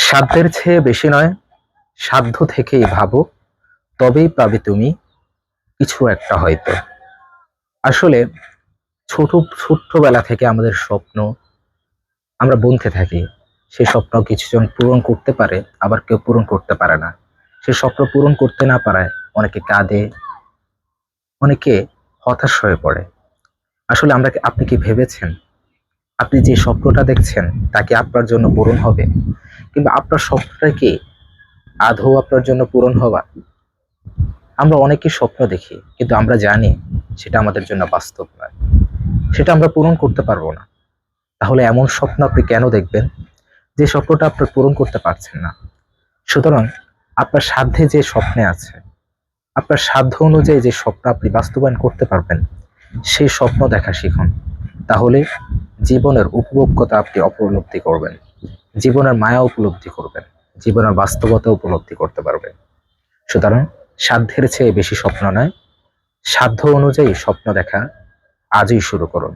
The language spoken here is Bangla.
সাধ্যের চেয়ে বেশি নয়, সাধ্য থেকেই ভাবো, তবেই পাবে তুমি কিছু একটা হয়তো। আসলে ছোট্টবেলা থেকে আমাদের স্বপ্ন আমরা বুনতে থাকি। সেই স্বপ্ন কিছুজন পূরণ করতে পারে, আবার কেউ পূরণ করতে পারে না। সেই স্বপ্ন পূরণ করতে না পারায় অনেকে কাঁদে, অনেকে হতাশ হয়ে পড়ে। আসলে আপনি কি ভেবেছেন আপনি যে স্বপ্নটা দেখছেন তা কি আপনার জন্য পূরণ হবে? কিংবা আপনার স্বপ্নটা কি আদৌ আপনার জন্য পূরণ হবা? আমরা অনেকেই স্বপ্ন দেখি, কিন্তু আমরা জানি সেটা আমাদের জন্য বাস্তব নয়, সেটা আমরা পূরণ করতে পারবো না। তাহলে এমন স্বপ্ন আপনি কেন দেখবেন যে স্বপ্নটা আপনি পূরণ করতে পারছেন না? সুতরাং আপনার সাধ্যে যে স্বপ্নে আছে, আপনার সাধ্য অনুযায়ী যে স্বপ্ন আপনি বাস্তবায়ন করতে পারবেন, সেই স্বপ্ন দেখা শিখুন। তাহলে জীবনের উপভোগ্যতা আপনি উপলব্ধি করবেন, জীবনের মায়া উপলব্ধি করবেন, জীবনের বাস্তবতা উপলব্ধি করতে পারবেন। সুতরাং সাধ্যের চেয়ে বেশি স্বপ্ন নয়, সাধ্য অনুযায়ী স্বপ্ন দেখা আজই শুরু করুন।